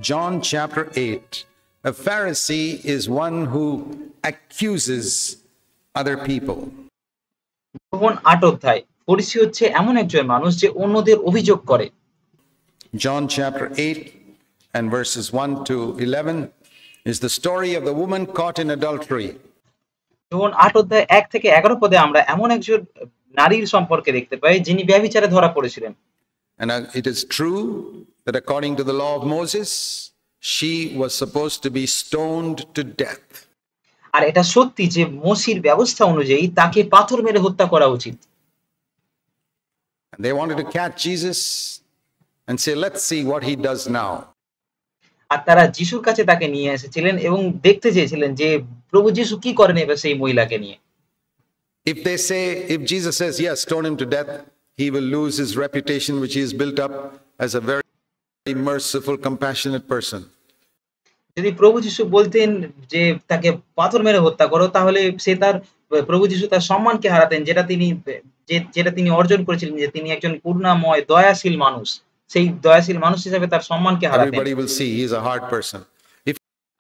John chapter 8. A Pharisee is one who accuses other people. যোহন ৮ অধ্যায়। ফরিসি হচ্ছে এমন একজন মানুষ যে অন্যদের অভিযোগ করে। John chapter 8 and verses 1 to 11 is the story of the woman caught in adultery. যোহন ৮ অধ্যায় ১ থেকে ১১ পদে আমরা এমন একজন নারীর সম্পর্কে দেখতে পাই যিনি ব্যভিচারে ধরা পড়েছিলেন। And it is true that according to the law of Moses, she was supposed to be stoned to death. আর এটা সত্যি যে মোশির ব্যবস্থা অনুযায়ী তাকে পাথর মেরে হত্যা করা উচিত। And they wanted to catch Jesus and say, let's see what he does now. আর তারা যিশুর কাছে তাকে নিয়ে এসেছিলেন এবং দেখতে চেয়েছিলেন যে প্রভু যিশু কি করেন এবার সেই মহিলাকে নিয়ে। If Jesus says, yes, stone him to death, he will lose his reputation which he has built up as a very merciful, compassionate person. যদি প্রভু যিশু বলতেন যে তাকে পাথর মেরে হত্যা করো, তাহলে সে তার প্রভু যিশু তার সম্মানকে হারাতেন, যেটা তিনি অর্জন করেছিলেন, যে তিনি একজন করুণাময় দয়াশীল মানুষ। সেই দয়াশীল মানুষ হিসেবে তার সম্মানকে হারাতেন। Everybody will see he is a hard person.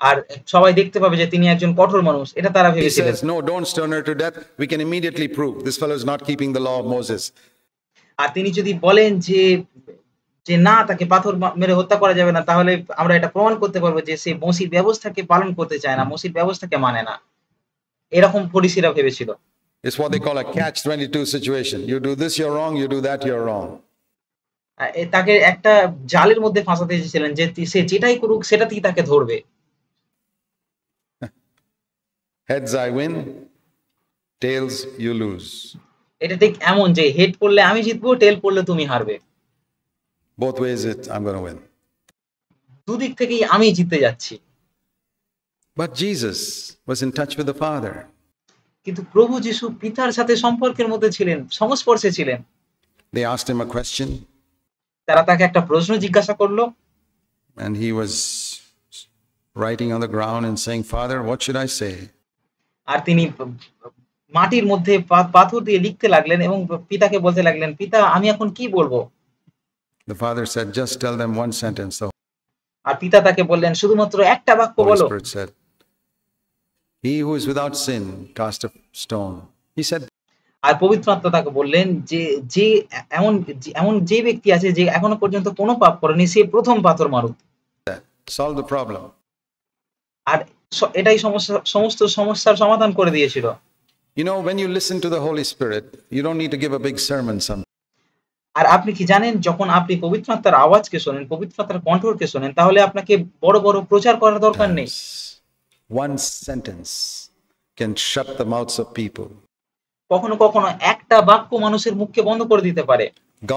আর সবাই দেখতে পাবে যে তিনি একজন কঠোর মানুষ, এটা তারা ভেবেছিলেন। He says, no, don't stone her to death. We can immediately prove this fellow is not keeping the law of Moses. আর তিনি যদি বলেন যে না, তাকে পাথর মেরে হত্যা করা যাবে না, তাহলে আমরা এটা প্রমাণ করতে পারবো যে সে মোশির ব্যবস্থাকে পালন করতে চায় না, মোশির ব্যবস্থাকে মানে না। এরকম ফরিসিরা ভেবেছিল। It's what they call a catch-22 situation. You do this, you're wrong. You do that, you're wrong. তাকে একটা জালের মধ্যে ফাঁসাতে চেয়েছিলেন যে সে যেটাই করুক সেটাতেই তাকে ধরবে। Heads I win, tails you lose. এটা ঠিক এমন যে হেড পড়লে আমি জিতবো, টেল পড়লে তুমি হারবে। Both ways I'm going to win. দুদিক থেকেই আমি জিতে যাচ্ছি। But Jesus was in touch with the Father. কিন্তু প্রভু যিশু পিতার সাথে সম্পর্কের মধ্যে ছিলেন, সংস্পর্শে ছিলেন। They asked him a question. তারা তাকে একটা প্রশ্ন জিজ্ঞাসা করলো। And he was writing on the ground and saying, Father, what should I say? আর তিনি মাটির মধ্যে পাথর দিয়ে লিখতে লাগলেন এবং পিতাকে বলতে লাগলেন, পিতা, আমি এখন কি বলবো? The Father said, just tell them one sentence. আর পিতা তাকে বললেন, শুধুমাত্র একটা বাক্য বলো। The Spirit said, he who is without sin cast a stone. He said, আর পবিত্র আত্মা তাকে বললেন যে এমন যে ব্যক্তি আছে যে এখনো পর্যন্ত কোনো পাপ করেনি, সে প্রথম পাথর মারুক। solve the problem. আর এটাই সমস্ত সমস্যার সমাধান করে দিয়েছিল। You know, when you listen to the Holy Spirit, you don't need to give a big sermon sometimes. আর আপনি কি জানেন, যখন আপনি পবিত্র আত্মার আওয়াজকে শোনেন, পবিত্র আত্মার কণ্ঠকে শোনেন, তাহলে আপনাকে বড় বড় প্রচার করার দরকার নেই। One sentence can shut the mouths of people. কখনো কখনো একটা বাক্য মানুষের মুখকে বন্ধ করে দিতে পারে।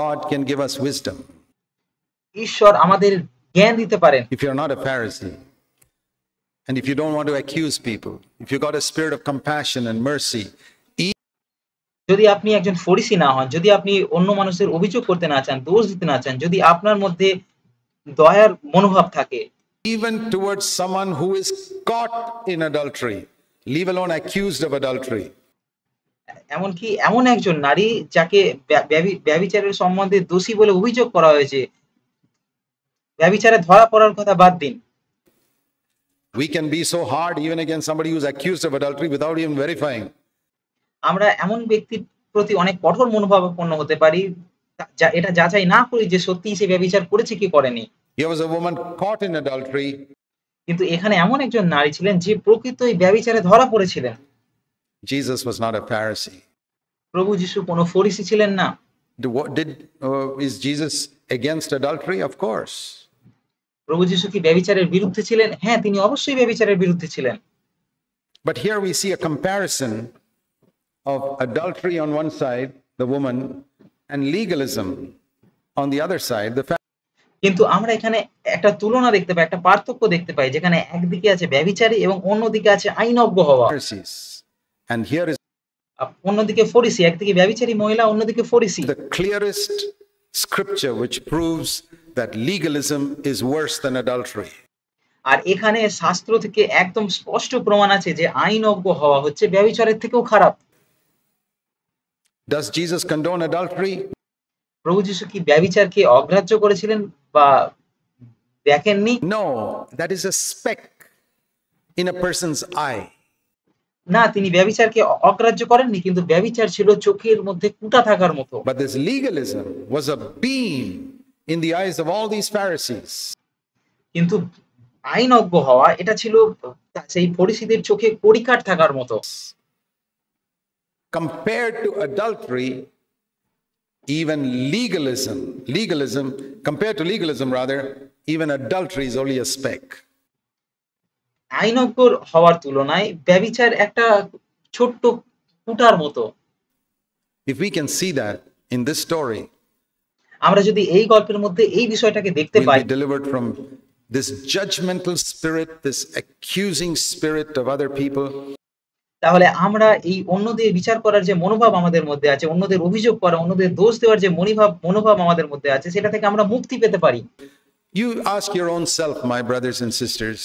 God can give us wisdom. ঈশ্বর আমাদের জ্ঞান দিতে পারেন। If you're not a Pharisee, and if you don't want to accuse people, if you got a spirit of compassion and mercy, যদি আপনি একজন ফরিসি না হন, যদি আপনি অন্য মানুষের অভিযোগ করতে না চান, দোষ দিতে না চান, যদি আপনার মধ্যে দয়ার মনোভাব থাকে, even towards someone who is caught in adultery, leave alone accused of adultery, এমনকি এমন একজন নারী যাকে ব্যভিচারের সম্বন্ধে দোষী বলে অভিযোগ করা হয়েছে, ব্যভিচারে ধরা পড়ার কথা বাদ দিন। We can be so hard even against somebody who's accused of adultery without even verifying. আমরা এমন ব্যক্তির প্রতি অনেক কঠোর মনোভাবাপন্ন হতে পারি এটা যাচাই না করি যে সত্যিই সে ব্যভিচার করেছে কি করেনি। Here was a woman caught in adultery. কিন্তু এখানে এমন একজন নারী ছিলেন যে প্রকৃতই ব্যভিচারে ধরা পড়েছিলেন। Jesus was not a Pharisee. প্রভু যিশু কোনো ফরিসি ছিলেন না। Is Jesus against adultery? Of course. প্রভু যিশু কি ব্যভিচারের বিরুদ্ধে ছিলেন? হ্যাঁ, তিনি অবশ্যই ব্যভিচারের বিরুদ্ধে ছিলেন। But here we see a comparison of adultery on one side, the woman, and legalism on the other side, the কিন্তু আমরা এখানে একটা তুলনা দেখতে পাই, একটা পার্থক্য দেখতে পাই, যেখানে একদিকে আছে ব্যভিচারী এবং অন্যদিকে আছে আইনজ্ঞ হওয়া। And here is অন্যদিকে ফরিসি, একদিকে ব্যভিচারী মহিলা, অন্যদিকে ফরিসি। The clearest scripture which proves that legalism is worse than adultery. আর এখানে শাস্ত্র থেকে একদম স্পষ্ট প্রমাণ আছে যে আইনজ্ঞ হওয়া হচ্ছে ব্যভিচারের থেকেও খারাপ। Does Jesus condone adultery? প্রভু যিশু কি ব্যভিচারকে অগ্রাহ্য করেছিলেন বা দেখেননি? No, that is a speck in a person's eye. না, তিনি ব্যভিচারকে অগ্রাহ্য করেননি, কিন্তু ব্যভিচার ছিল চোখের মধ্যে কুঁটা থাকার মতো। But this legalism was a beam in the eyes of all these Pharisees. কিন্তু আইনজ্ঞ হওয়া এটা ছিল সেই ফরিসীদের চোখে কড়িকাঠ থাকার মতো। Compared to adultery, even compared to legalism rather, even adultery is only a speck. আইনজ্ঞ হওয়ার তুলনায় ব্যভিচার একটা ছোট্ট কুটার মতো। If we can see that in this story, আমরা যদি এই গল্পের মধ্যে এই বিষয়টাকে দেখতে we'll pi, be delivered from this judgmental spirit, this accusing spirit of other people. তাহলে আমরা এই অন্যদের বিচার করার যে মনোভাব আমাদের মধ্যে আছে, অন্যদের অভিযোগ করা, অন্যদের দোষ দেওয়ার যে মনোভাব আমাদের মধ্যে আছে, সেটা থেকে আমরা মুক্তি পেতে পারি। You ask your own self, my brothers and sisters,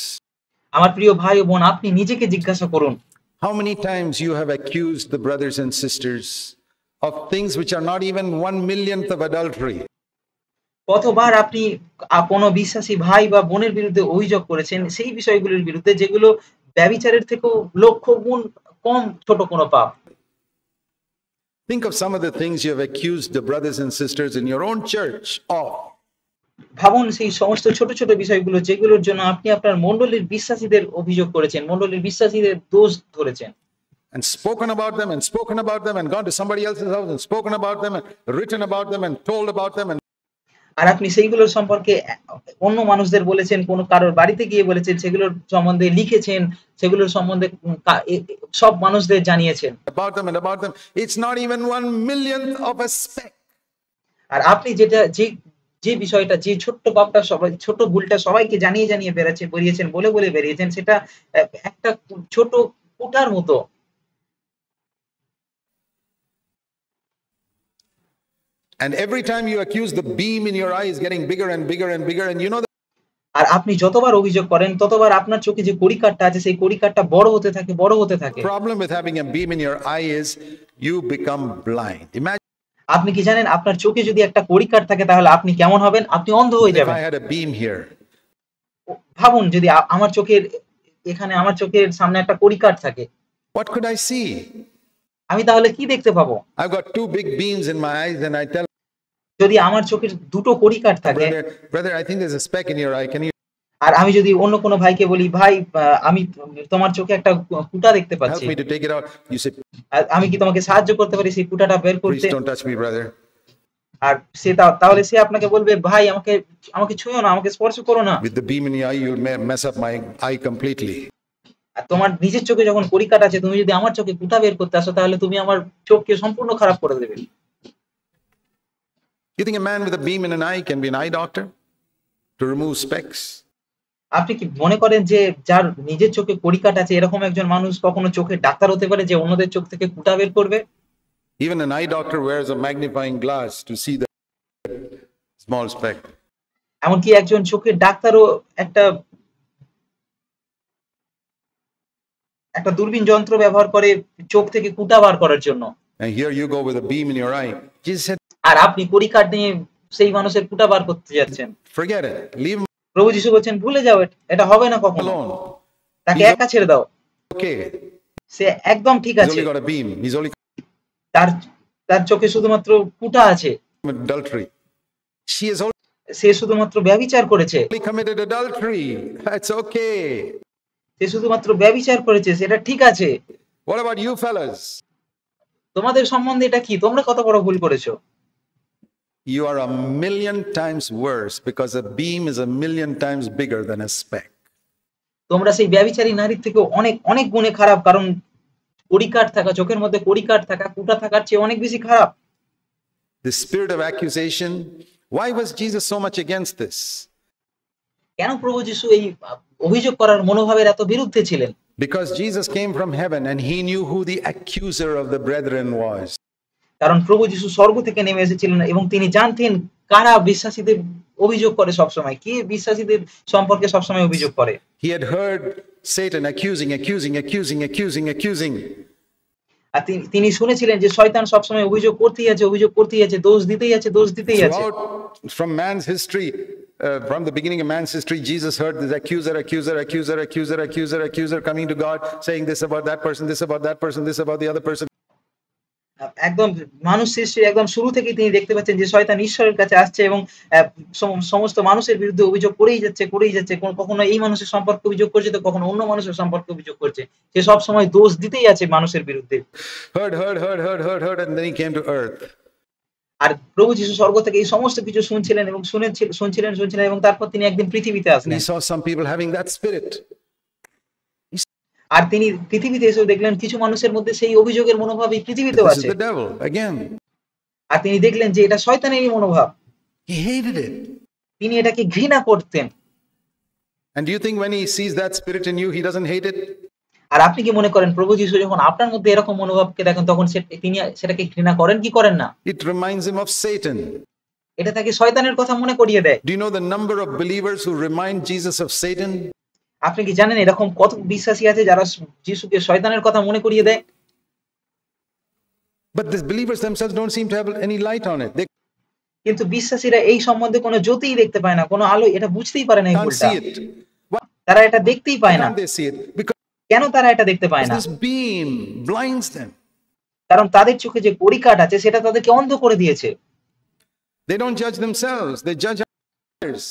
আমার প্রিয় ভাই ও বোন, আপনি নিজেকে জিজ্ঞাসা করুন, how many times you have accused the brothers and sisters of things which are not even 1/1,000,000th of adultery? কতবার আপনি কোনো বিশ্বাসী ভাই বা বোনের বিরুদ্ধে অভিযোগ করেছেন সেই বিষয়গুলির বিরুদ্ধে, যেগুলো ব্যভিচারের থেকেও লক্ষ গুণ কম ছোট কোনো পাপ। Think of some of the things you have accused the brothers and sisters in your own church of. ভাবুন সেই সমস্ত ছোট ছোট বিষয়গুলো, যেগুলোর জন্য আপনি আপনার মণ্ডলীর বিশ্বাসীদের অভিযোগ করেছেন, মণ্ডলীর বিশ্বাসীদের দোষ ধরেছেন, And spoken about them and gone to somebody else's house and spoken about them and written about them and told about them. And আর আপনি সেইগুলোর সম্পর্কে অন্য মানুষদের বলেছেন, কোনো কারোর বাড়িতে গিয়ে বলেছেন, সেগুলোর সম্বন্ধে লিখেছেন, সেগুলোর সম্বন্ধে সব মানুষদের জানিয়েছেন। about them. It's not even 1/1,000,000th of a speck. আর আপনি যে বিষয়টা, যে ছোট্ট পাপটা, ছোট ভুলটা সবাইকে জানিয়ে বলে বেরিয়েছেন, সেটা একটা ছোট কুটার মতো। And every time you accuse, the beam in your eye is getting bigger and bigger and bigger. And you know আর আপনি যতবার অভিযোগ করেন, ততবার আপনার চোখে যে কড়িকাঠটা আছে, সেই কড়িকাঠটা বড় হতে থাকে। the problem with having a beam in your eye is you become blind. Imagine আপনি কি জানেন, আপনার চোখে যদি একটা কড়িকাঠ থাকে, তাহলে আপনি কেমন হবেন? আপনি অন্ধ হয়ে if যাবেন। I had a beam here. ভাবুন, যদি আমার চোখের সামনে একটা কড়িকাঠ থাকে, What could I see? আমি তাহলে কি দেখতে পাবো? I've got two big beams in my eyes and I tell যদি আমার চোখের দুটো কড়িকাঠ থাকে, brother, I think there's a speck in your eye. Can you? আর আমি যদি অন্য কোনো ভাইকে বলি, ভাই আমি তোমার চোখে একটা কুটা দেখতে Help পাচ্ছি, me to take it out. You say, আমি কি তোমাকে সাহায্য করতে পারি সেই কুটাটা বের করতে? please don't touch me, brother. আর তাহলে সে আপনাকে বলবে, ভাই আমাকে ছুঁয়ো না, আমাকে স্পর্শ করো না। With the beam in your eye, you'll mess up my eye completely. আর তোমার নিজের চোখে যখন কড়িকাঠ আছে, তুমি যদি আমার চোখে কুটা বের করতে আসো, তাহলে তুমি আমার চোখকে সম্পূর্ণ খারাপ করে দেবে। You think a man with a beam in an eye can be an eye doctor to remove specks? আপনি কি মনে করেন যে যার নিজের চোখে কড়িকাঠ আছে, এরকম একজন মানুষ কখনো চোখের ডাক্তার হতে পারে, যে অন্যদের চোখ থেকে কুটা বের করবে? Even an eye doctor wears a magnifying glass to see the small speck. এমনকি একজন চোখের ডাক্তারও একটা দূরবীন যন্ত্র ব্যবহার করে চোখ থেকে কুটা বার করার জন্য। And here you go with a beam in your eye. Jesus said, আর আপনি কড়িকাঠ নিয়ে সেই মানুষের কুটা বার করতে যাচ্ছেন। forget it. Leave him প্রভু যিশু বলছেন, ভুলে যাও, এটা হবে না কখনো। alone. তাকে একা ছেড়ে দাও, Okay. সে একদম ঠিক He's আছে। only got a beam. He's only তার চোখে শুধুমাত্র কুটা আছে। adultery. She has সে শুধুমাত্র ব্যভিচার করেছে। only committed adultery. That's okay. সে শুধুমাত্র ব্যভিচার করেছে, সেটা ঠিক আছে। What about you fellas? তোমাদের সম্বন্ধে এটা কি? তোমরা কত বড় ভুল করেছো? You are 1,000,000 times worse because a beam is 1,000,000 times bigger than a speck. তোমরা সেই ব্যভিচারী নারীর থেকে অনেক গুণে খারাপ, কারণ কড়িকাঠ থাকা, চোখের মধ্যে কড়িকাঠ থাকা, কুটা থাকার চেয়ে অনেক বেশি খারাপ। The spirit of accusation. Why was Jesus so much against this? কেন প্রভু যিশু এই অভিযোগ করার মনোভাবের এত বিরুদ্ধে ছিলেন? Because Jesus came from heaven and he knew who the accuser of the brethren was. কারণ প্রভু যিশু স্বর্গ থেকে নেমে এসেছিলেন এবং তিনি জানতেন কারা বিশ্বাসীদের অভিযোগ করে সবসময়, কে বিশ্বাসীদের সম্পর্কে সবসময় অভিযোগ করে। He had heard Satan accusing. আর তিনি শুনেছিলেন যে শয়তান সবসময় অভিযোগ করতেই আছে, দোষ দিতেই আছে। From man's history, from the beginning of man's history, Jesus heard this accuser coming to God, saying this about that person, this about that person, this about the other person. একদম মানুষ সৃষ্টির একদম শুরু থেকেই তিনি দেখতে পাচ্ছেন যে শয়তান ঈশ্বরের কাছে আসছে এবং সমস্ত মানুষের বিরুদ্ধে অভিযোগ করেই যাচ্ছে। কখনো এই মানুষের সম্পর্কে অভিযোগ করছে, তো কখনো অন্য মানুষের সম্পর্কে অভিযোগ করছে। সে সব সময় দোষ দিতেই আছে মানুষের বিরুদ্ধে। Heard, and then he came to earth. আর প্রভু যিশু স্বর্গ থেকে এই সমস্ত কিছু শুনছিলেন এবং শুনছিলেন এবং তারপর তিনি একদিন পৃথিবীতে And আসলেন। he saw some people having that spirit. আর তিনি পৃথিবীতে এসে দেখলেন কিছু মানুষের মধ্যে সেই অভিযোগের মনোভাব এই পৃথিবীতেও This is আছে। the devil again. আর তিনি দেখলেন যে এটা শয়তানেরই মনোভাব। He hated it. তিনি এটাকে ঘৃণা করতেন। And do you think when he sees that spirit in you, he doesn't hate it? আর আপনি কি মনে করেন প্রভু যিশু যখন আপনার মধ্যে এরকম মনোভাবকে দেখেন তখন তিনি সেটাকে ঘৃণা করেন কি করেন না? It reminds him of Satan. এটা তাকে শয়তানের কথা মনে করিয়ে দেয়। Do you know the number of believers who remind Jesus of Satan? আপনি কি জানেন এরকম কত বিশ্বাসী আছে যারা যিশুকে শয়তানের কথা মনে করিয়ে দেয়? But the believers themselves don't seem to have any light on it. They কিন্তু বিশ্বাসীরা এই সম্বন্ধে কোনো জ্যোতিই দেখতে পায় না, কোনো আলো, এটা বুঝতেই পারে না এই can't ভুলটা। see it. Why তারা এটা দেখতেই পায় না। can't they see it? Because কেন তারা এটা দেখতে পায় না? this beam blinds them. কারণ তাদের চোখে যে কড়িকাঠ আছে সেটা তাদেরকে অন্ধ করে দিয়েছে। They don't judge themselves, they judge others.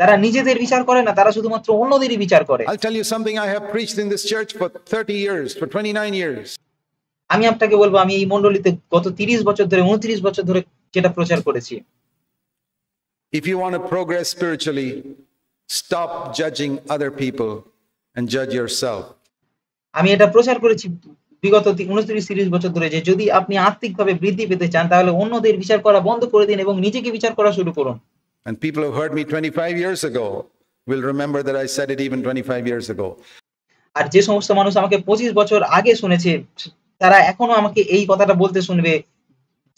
তারা নিজেদের বিচার করে না, তারা শুধুমাত্র অন্যদেরই বিচার করে। I'll tell you something I have preached in this church for 30 years, for 29 years. আমি আপনাকে বলবো, আমি এই মণ্ডলীতে গত 30 বছর ধরে 29 বছর ধরে যেটা প্রচার করেছি। If you want to progress spiritually, stop judging other people and judge yourself. আমি এটা প্রচার করেছি বিগত 29-30 বছর ধরে যে যদি আপনি আত্মিকভাবে বৃদ্ধি পেতে চান তাহলে অন্যদের বিচার করা বন্ধ করে দিন এবং নিজেকে বিচার করা শুরু করুন। And people who heard me 25 years ago will remember that I said it even 25 years ago. আর যে সমস্ত মানুষ আমাকে 25 বছর আগে শুনেছে তারা এখনো আমাকে এই কথাটা বলতে শুনবে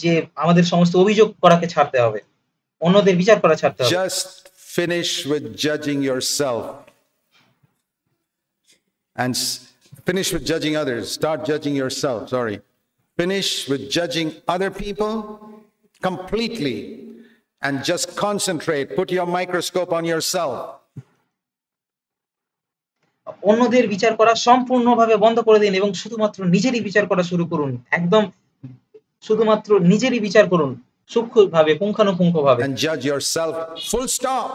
যে আমাদের সমস্ত অভিযোগ করাকে ছাড়তে হবে, অন্যদের বিচার করা ছাড়তে হবে। Just finish with judging yourself and finish with judging others. Start judging yourself. Finish with judging other people completely and just concentrate. Put your microscope on yourself. অন্যদের বিচার করা সম্পূর্ণভাবে বন্ধ করে দিন এবং শুধুমাত্র নিজেরই বিচার করা শুরু করুন। একদম শুধুমাত্র নিজেরই বিচার করুন সূক্ষ্মভাবে, পুঙ্খানুপুঙ্খভাবে। And judge yourself. Full stop.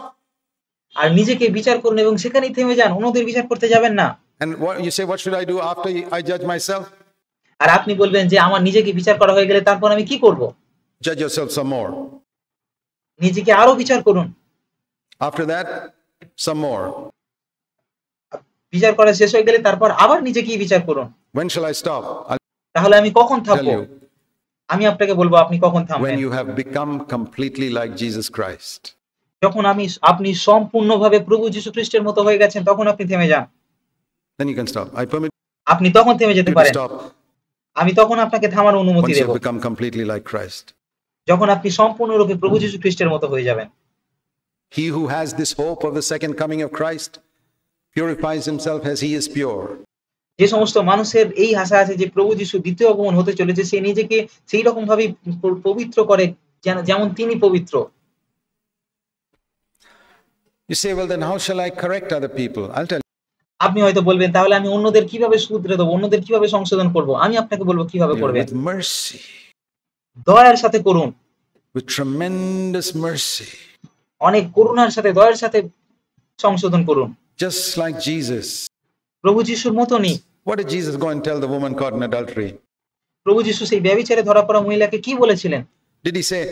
আর নিজেকে বিচার করুন এবং সেখানেই থেমে যান, অন্যদের বিচার করতে যাবেন না। And what you say, what should I do after I judge myself? আর আপনি বলবেন যে আমার নিজেকে বিচার করা হয়ে গেলে তারপর আমি কি করব? Judge yourself some more. নিজেকে আরো বিচার করুন। After that, some more. বিচার করা শেষ হয়ে গেলে তারপর আবার নিজেকেই বিচার করুন। When shall I stop? I'll তাহলে আমি কখন tell থামবো? you. আমি আপনাকে বলবো আপনি কখন থামবেন? When you have become completely like Jesus Christ. যখন আপনি সম্পূর্ণভাবে প্রভু যিশু খ্রিস্টের মতো হয়ে গেছেন তখন আপনি থেমে যান। Then you can stop. I permit আপনি তখন থেমে যেতে you to পারেন। stop আমি তখন আপনাকে থামার অনুমতি once you Dev have become completely like Christ. যখন আপনি সম্পূর্ণরূপে প্রভু যিশু খ্রিস্টের মতো হয়ে যাবেন। He who has this hope of the second coming of Christ purifies himself as he is pure. যে সমস্ত মানুষের এই আশা আছে যে প্রভু যিশু দ্বিতীয় আগমন হতে চলেছে, সে নিজেকে সেই রকম ভাবে পবিত্র করে যেমন তিনি পবিত্র। You say, well, then how shall I correct other people? I'll tell you. আপনি হয়তো বলবেন তাহলে আমি অন্যদের কিভাবে শুধরে দেবো, অন্যদের কিভাবে সংশোধন করব? আমি আপনাকে বলবো কিভাবে করবেন। With mercy. দয়ার সাথে করুন। With tremendous mercy. অনেক করুণার সাথে, দয়ার সাথে সংশোধন করুন। Just like Jesus. প্রভু যিশুর মতনই। What did Jesus go and tell the woman caught in adultery? প্রভু যিশু সেই ব্যভিচারে ধরা পড়া মহিলাকে কি বলেছিলেন? Did he say,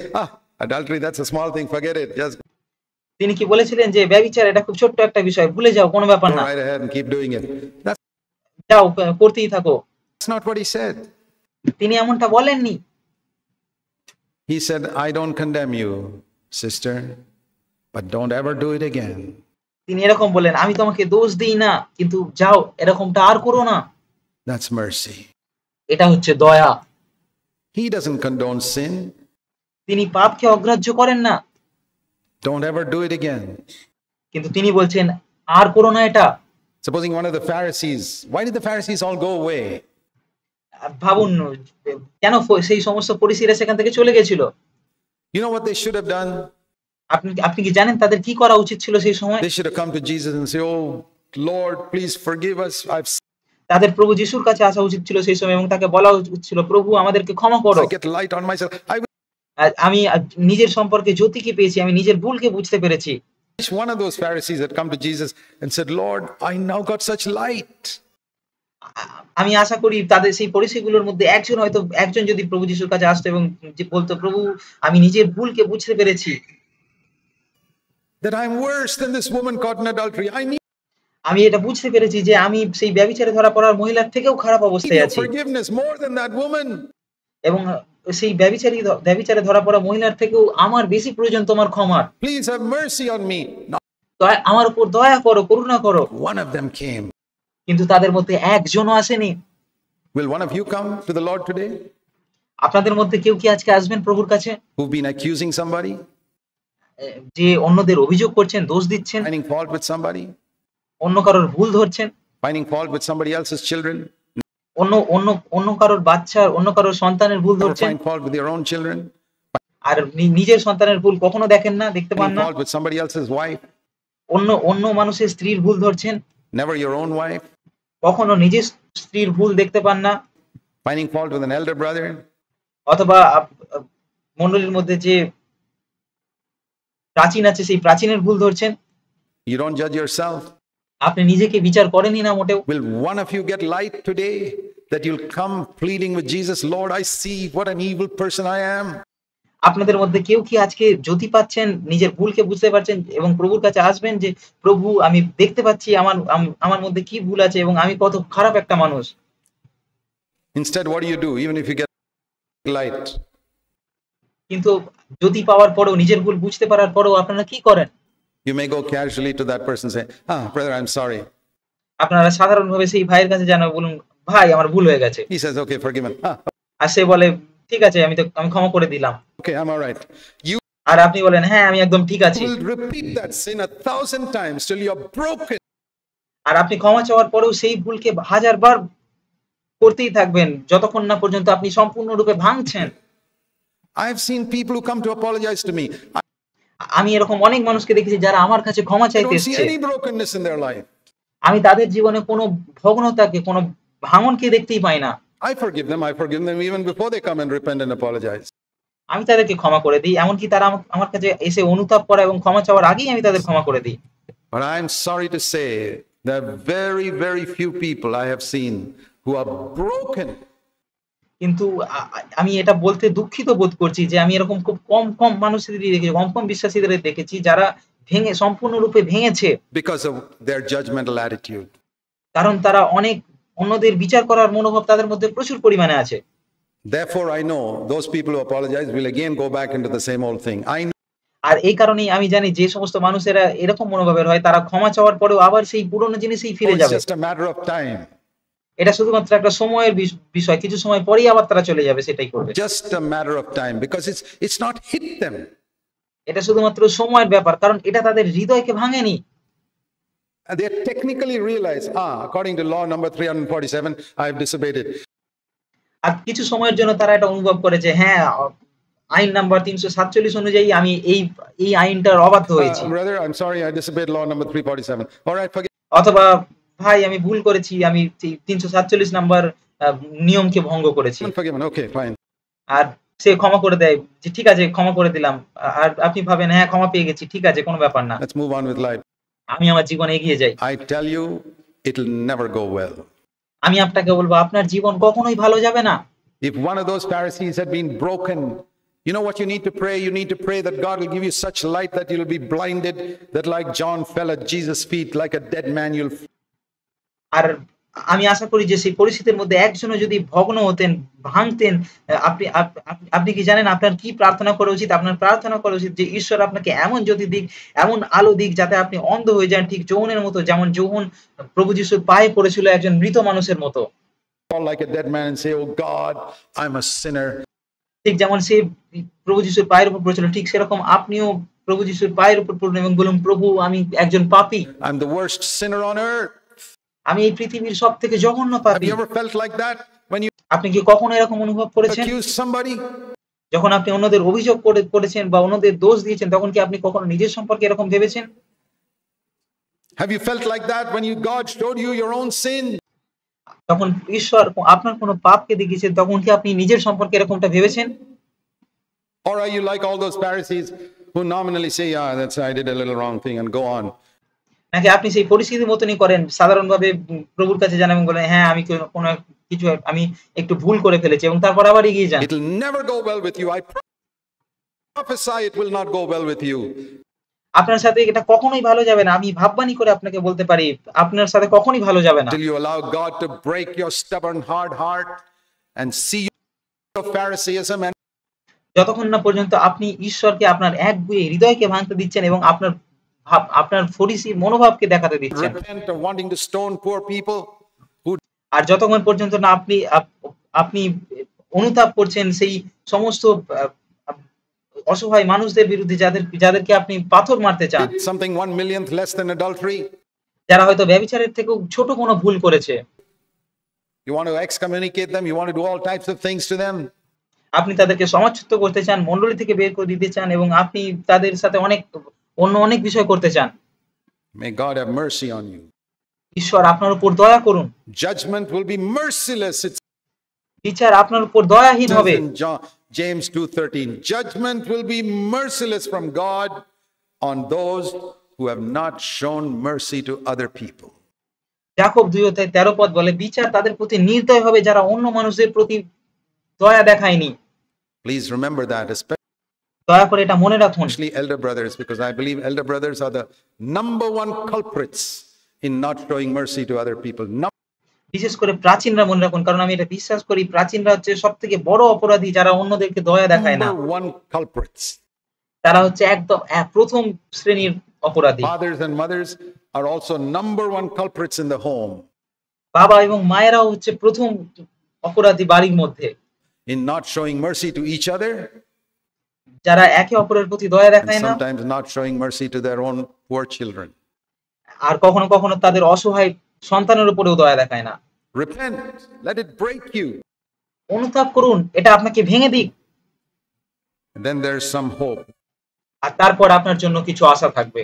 adultery, that's a small thing, forget it. Just তিনি কি বলেছিলেন যে ব্যভিচার এটা খুব ছোট্ট একটা বিষয়, ভুলে যাও, কোনো ব্যাপার go না, right ahead and keep doing it? That's যাও করতেই থাকো? not what he said. তিনি এমনটা বলেননি। He said, I don't condemn you, sister, but don't ever do it again. তিনি এরকম বলেন, আমি তোমাকে দোষ দিই না, কিন্তু যাও এরকমটা আর করো না। That's mercy. এটা হচ্ছে দয়া। He doesn't condone sin. তিনি পাপকে অগ্রাহ্য করেন না, Don't ever do it again. কিন্তু তিনি বলছেন আর করো না এটা। Supposing one of the Pharisees, why did the Pharisees all go away? ভাবুন কেন সেই সমস্ত ফরিসীরা সেখান থেকে চলে গেছিল? You know what they should have done? আপনি কি জানেন তাদের কি করা উচিত ছিল সেই সময়? They should have come to Jesus and say, "Oh Lord, please forgive us. তাদের প্রভু যিশুর কাছে আসা উচিত ছিল সেই সময় এবং তাকে বলা উচিত ছিল, "প্রভু আমাদেরকে ক্ষমা করো। I get light on myself. I আমি নিজের সম্পর্কে জ্যোতিকে পেয়েছি। আমি নিজের ভুলকে বুঝতে পেরেছি।" wish one of those Pharisees had come to Jesus and said, "Lord, I now got such light." আমি আশা করি তাদের সেই পরিস্থিতিগুলোর মধ্যে একজন যদি প্রভু যিশুর কাছে আসতো এবং যে বলতো, "প্রভু আমি নিজের ভুলকে বুঝতে পেরেছি। That I'm worse than this woman caught in adultery. I need আমি এটা বুঝতে পেরেছি যে আমি সেই ব্যভিচারে ধরা পড়ার মহিলার থেকেও খারাপ অবস্থায় your আছি forgiveness more than that woman." এবং সেই ব্যভিচারে ধরা পড়া মহিলার থেকেও আমার বেশি প্রয়োজন তোমার ক্ষমার। Please have mercy on me. Not আমার উপর দয়া করো, করুণা করো। one of them came. কিন্তু তাদের মধ্যে একজনও আসেনি। Will one of you come to the Lord today আপনাদের মধ্যে কেউ কি আজকে আসবেন প্রভুর কাছে? who've been accusing somebody, যে অন্যদের অভিযোগ করছেন, দোষ দিচ্ছেন, finding fault with somebody, অন্য কারোর ভুল ধরছেন, finding fault with somebody else's children, অন্য অন্য অন্য কারোর বাচ্চার, অন্য কারোর সন্তানের ভুল never ধরছেন, find fault with your own children, আর নিজের সন্তানের ভুল কখনো দেখেন না, দেখতে পান finding না। fault with somebody else's wife, অন্য মানুষের স্ত্রীর ভুল ধরছেন, never your own wife, কখনো নিজের স্ত্রীর ভুল দেখতে পান না, finding fault with an elder brother, অথবা মণ্ডলীর মধ্যে যে প্রাচীন আছে সেই প্রাচীনের ভুল ধরছেন। you don't judge yourself. আপনি নিজেকে বিচার করেনই না মোটেও। Will one of you get light today that you'll come pleading with Jesus, "Lord, I see what an evil person I am." আপনাদের মধ্যে কেউ কি আজকে জ্যোতি পাচ্ছেন, নিজের ভুলকে বুঝতে পারছেন এবং প্রভুর কাছে আসবেন যে, "প্রভু আমি দেখতে পাচ্ছি আমার মধ্যে কি ভুল আছে এবং আমি কত খারাপ একটা মানুষ।" Instead, what do? Even if you get light, কিন্তু জ্যোতি পাওয়ার পরেও, নিজের ভুল বুঝতে পারার পরেও আপনারা কি করেন? you may go casually to that person and say, "Brother, I'm sorry." আপনারা সাধারণভাবে সেই ভাইয়ের কাছে যান, বলুন, "ভাই আমার ভুল হয়ে গেছে।" He says, "Okay, forgiven." আর সে বলে, "ঠিক আছে, আমি ক্ষমা করে দিলাম।" Okay, I'm all right. You আর আপনি বলেন, "হ্যাঁ, আমি একদম ঠিক আছি।" will repeat that sin 1,000 times till you're broken. আর আপনি ক্ষমা চাওয়ার পরেও সেই ভুলকে হাজারবার করতেই থাকবেন যতক্ষণ না পর্যন্ত আপনি সম্পূর্ণরূপে ভাঙছেন। I've seen people who come to apologize to me. আমি এরকম অনেক মানুষকে দেখেছি যারা আমার কাছে ক্ষমা I চাইতে don't see এসেছে। any brokenness in their life. আমি তাদের জীবনে কোনো ভগ্নতাকে, কোনো ভাঙনকে দেখতেই পাই না। I forgive them even before they come and repent and apologize. আমি তাদেরকে ক্ষমা করে দিই। এমনকি তারা আমার কাছে এসে অনুতাপ করা এবং ক্ষমা চাওয়ার আগেই আমি তাদের ক্ষমা করে দিই। But I'm sorry to say there are very, very few people I have seen who are broken. কিন্তু আমি এটা বলতে দুঃখিত বোধ করছি যে আমি এরকম খুব কম মানুষদেরই দেখেছি, কম বিশ্বাসীদের দেখেছি যারা সম্পূর্ণরূপে ভেঙেছে। Because of their judgmental attitude. কারণ তারা অন্যদের বিচার করার মনোভাব তাদের মধ্যে প্রচুর পরিমাণে আছে। Therefore, I know those people who apologize will again go back into the same old thing. I know আর এই কারণেই আমি জানি যে সমস্ত মানুষেরা এরকম মনোভাবের হয় তারা ক্ষমা চাওয়ার পরেও আবার সেই পুরনো জিনিসেই ফিরে it's যাবে। just a matter of time. এটা শুধুমাত্র একটা সময়ের বিষয়। কিছু সময় পরেই আবার তারা চলে যাবে, সেটাই করবে। Just a matter of time because it's not hit them. এটা শুধুমাত্র সময়ের ব্যাপার, কারণ এটা তাদের হৃদয়কে ভাঙেনি। And they technically realize, according to law number 347, I have disobeyed it. আর কিছু সময়ের জন্য তারা এটা অনুভব করে যে হ্যাঁ, আইন নাম্বার ৩৪৭ অনুযায়ী আমি এই আইনটার অবাধ্য হয়েছি। Brother, I'm sorry, I disobeyed law number 347. All right, forgive. অথবা ভাই আমি ভুল করেছি, আমি ৩৪৭ নাম্বার নিয়মকে ভঙ্গ করেছি। Forgiven. Okay, fine. আর সে ক্ষমা করে দেয় যে ঠিক আছে, ক্ষমা করে দিলাম। আর আপনি ভাবেন হ্যাঁ, ক্ষমা পেয়ে গেছি, ঠিক আছে, কোনো ব্যাপার না। Let's move on with life. আমি আমার জীবনে এগিয়ে যাই। I tell you, it'll never go well. আমি আপনাকে বলবো আপনার জীবন কখনোই ভালো যাবে না। If one of those Pharisees had been broken, you know what you need to pray? You need to pray that God will give you such light that you'll be blinded, that like John fell at Jesus' feet, like a dead man, you'll. আর আমি আশা করি যে সেই পরিস্থিতির মধ্যে একজনও যদি ভগ্ন হতেন, ভাঙতেন, আপনি কি জানেন আপনার কি প্রার্থনা করা উচিত? আপনার প্রার্থনা করা উচিত যে ঈশ্বর আপনাকে এমন জ্যোতি দিক, এমন আলো দিক যাতে আপনি অন্ধ হয়ে যান, ঠিক যোহনের মতো, যেমন যোহন প্রভু যিশুর পায়ে পড়েছিল একজন মৃত মানুষের মতো। Fall like a dead man and say, "Oh God, I'm a sinner." ঠিক যেমন সে প্রভু যিশুর পায়ের উপর পড়েছিল, ঠিক সেরকম আপনিও প্রভু যিশুর পায়ের উপর পড়ুন এবং বলুন, "প্রভু আমি একজন পাপী। I'm the worst sinner on earth." আমি এই পৃথিবীর সবথেকে জঘন্য Have পাপী।" you ever felt like that when you আপনি কি কখনো এরকম অনুভব করেছেন? accuse somebody? যখন আপনি অন্যদের অভিযোগ করেছেন বা অন্যদের দোষ দিয়েছেন তখন কি আপনি কখনো নিজের সম্পর্কে এরকম ভেবেছেন? Have you felt like that when God showed you your own sin? তখন ঈশ্বর আপনার কোনো পাপকে দেখিয়েছেন তখন কি আপনি নিজের সম্পর্কে এরকমটা ভেবেছেন? Or are you like all those Pharisees who nominally say, yeah, that's I did a little wrong thing and go on? নাকি আপনি সেই পরিস্থিতির মতনই করেন সাধারণভাবে প্রভুর কাছে যান এবং বলেন হ্যাঁ আমি কোনো কিছু আমি একটু ভুল করে ফেলেছি এবং তারপর আবার এগিয়ে যান? It'll never go well with you. I prophesy it will not go well with you. আপনার সাথে এটা কখনোই ভালো যাবে না। আমি ভাববানি করে আপনাকে বলতে পারি আপনার সাথে কখনোই ভালো যাবে না। Till you allow God to break your stubborn hard heart and see your Phariseeism and যতক্ষণ না পর্যন্ত আপনি ঈশ্বরকে আপনার একগুঁয়ে হৃদয়কে ভাঙতে দিচ্ছেন এবং আপনার ফরিসি মনোভাবকে দেখাতে দিচ্ছেন। repent of wanting to stone poor people who আর যতক্ষণ পর্যন্ত না আপনি অনুতাপ করছেন সেই সমস্ত অসহায় মানুষদের বিরুদ্ধে যাদেরকে আপনি পাথর মারতে চান। did something 1 millionth less than adultery. যারা হয়তো ব্যভিচারের থেকেও ছোট কোনো ভুল করেছে। You want to excommunicate them, you want to do all types of things to them. আপনি তাদেরকে সমাজচ্যুত করতে চান, মণ্ডলী থেকে বের করে দিতে চান এবং আপনি তাদের সাথে অনেক বিষয় করতে চান। May God have mercy on you. ঈশ্বর আপনার উপর দয়া করুন। Judgment will be merciless. It's বিচার আপনার উপর দয়াহীন হবে। in James 2:13. Judgment will be merciless from God on those who have not shown mercy to other people. যাকব 2:13 বলে বিচার তাদের প্রতি নির্দয় হবে যারা অন্য মানুষদের প্রতি দয়া দেখায়নি। Please remember that, দয়া করে এটা মনে রাখুন। especially elder brothers, because I believe elder brothers are the number one culprits in not showing mercy to other people. বিশেষ করে প্রাচীনরা মনে রাখুন, কারণ আমি এটা বিশ্বাস করি প্রাচীনরা হচ্ছে সবথেকে বড় অপরাধী যারা অন্যদেরকে দয়া দেখায় না। Number one culprits. তারা হচ্ছে একদম প্রথম শ্রেণীর অপরাধী। Fathers and mothers are also number one culprits in the home. বাবা এবং মায়েরাও হচ্ছে প্রথম অপরাধী বাড়ির মধ্যে। In not showing mercy to each other. যারা একে অপরের প্রতি দয়া দেখায় না। Sometimes not showing mercy to their own poor children. আর কখনো কখনো তাদের অসহায় সন্তানের উপরেও দয়া দেখায় না। Repent, let it break you. অনুতাপ করুন, এটা আপনাকে ভেঙে দিক। And then there's some hope. আর তারপর আপনার জন্য কিছু আশা থাকবে।